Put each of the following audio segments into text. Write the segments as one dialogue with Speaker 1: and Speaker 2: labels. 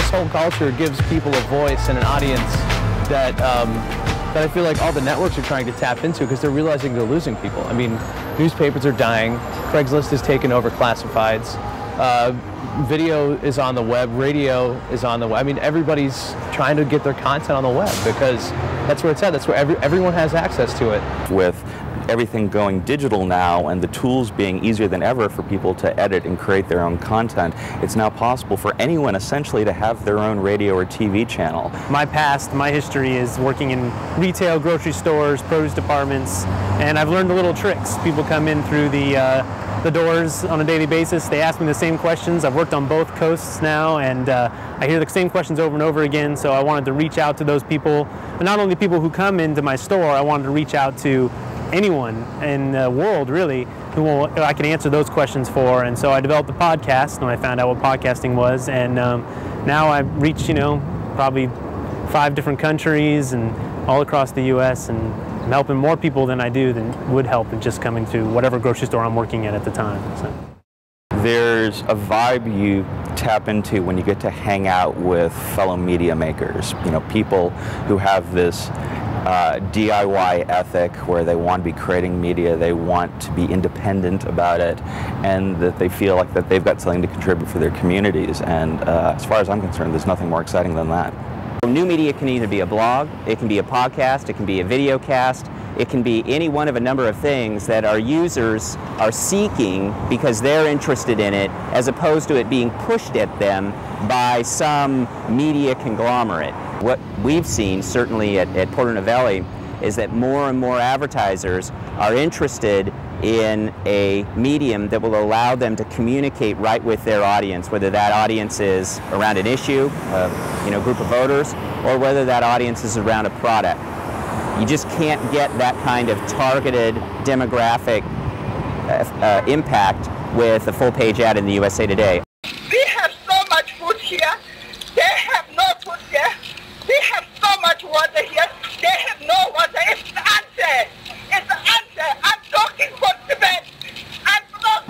Speaker 1: this whole culture gives people a voice and an audience that that I feel like all the networks are trying to tap into because they're realizing they're losing people. I mean, newspapers are dying. Craigslist has taken over classifieds. Video is on the web. Radio is on the web. I mean, everybody's trying to get their content on the web because that's where it's at. That's where everyone has access to it.
Speaker 2: With everything going digital now and the tools being easier than ever for people to edit and create their own content, it's now possible for anyone essentially to have their own radio or TV channel.
Speaker 3: My past, my history is working in retail, grocery stores, produce departments, and I've learned the little tricks. People come in through the doors on a daily basis. They ask me the same questions. I've worked on both coasts now, and I hear the same questions over and over again, so I wanted to reach out to those people. And not only people who come into my store, I wanted to reach out to anyone in the world, really, who I can answer those questions for. And so I developed a podcast when I found out what podcasting was, and now I've reached, probably 5 different countries and all across the U.S., and I'm helping more people than I do than would help in just coming to whatever grocery store I'm working at the time. So.
Speaker 2: There's a vibe you tap into when you get to hang out with fellow media makers, people who have this DIY ethic where they want to be creating media, they want to be independent about it, and that they feel like that they've got something to contribute for their communities. And as far as I'm concerned, there's nothing more exciting than that.
Speaker 4: New media can either be a blog, it can be a podcast, it can be a video cast, it can be any one of a number of things that our users are seeking because they're interested in it, as opposed to it being pushed at them by some media conglomerate. What we've seen, certainly at Porter Novelli, is that more and more advertisers are interested in a medium that will allow them to communicate right with their audience, whether that audience is around an issue, group of voters, or whether that audience is around a product. You just can't get that kind of targeted demographic impact with a full-page ad in the USA Today.
Speaker 5: We have so much food here. They have no food here. We have so much water here. They have no water. It's unfair. It's unfair. I'm talking for Tibet.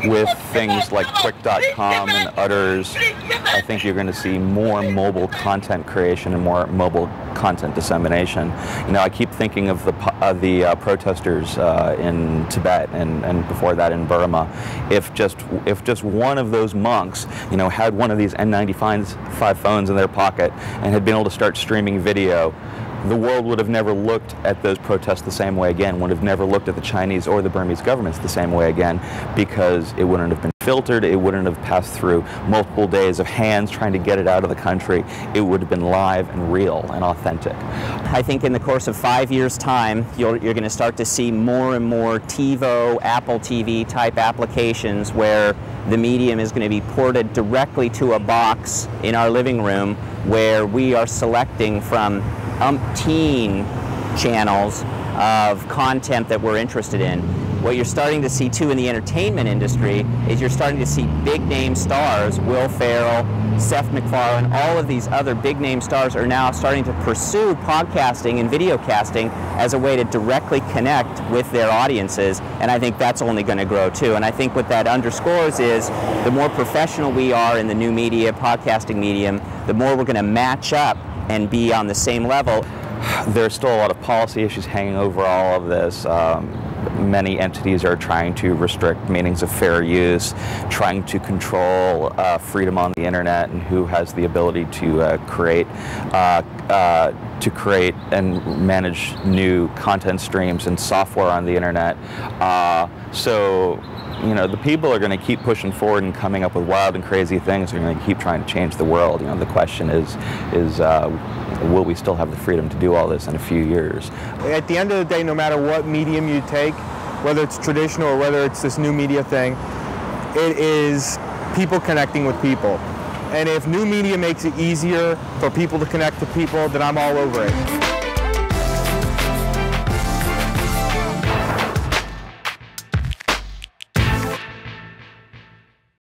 Speaker 2: With things like Quick.com and others, I think you're going to see more mobile content creation and more mobile content dissemination. I keep thinking of the protesters in Tibet and before that in Burma. If just one of those monks, had one of these N95 phones in their pocket and had been able to start streaming video, the world would have never looked at those protests the same way again, would have never looked at the Chinese or the Burmese governments the same way again, because it wouldn't have been filtered, it wouldn't have passed through multiple days of hands trying to get it out of the country. It would have been live and real and authentic.
Speaker 4: I think in the course of 5 years' time, you're going to start to see more and more TiVo, Apple TV type applications where the medium is going to be ported directly to a box in our living room where we are selecting from umpteen channels of content that we're interested in. What you're starting to see too in the entertainment industry is you're starting to see big name stars, Will Ferrell, Seth MacFarlane, all of these other big name stars are now starting to pursue podcasting and video casting as a way to directly connect with their audiences, and I think that's only going to grow too. And I think what that underscores is the more professional we are in the new media, podcasting medium, the more we're going to match up and be on the same level.
Speaker 2: There's still a lot of policy issues hanging over all of this. Many entities are trying to restrict meanings of fair use, trying to control freedom on the internet and who has the ability to create and manage new content streams and software on the internet. So the people are going to keep pushing forward and coming up with wild and crazy things. They're going to keep trying to change the world. The question is will we still have the freedom to do all this in a few years?
Speaker 6: At the end of the day, no matter what medium you take, whether it's traditional or whether it's this new media thing, it is people connecting with people. And if new media makes it easier for people to connect to people, then I'm all over it.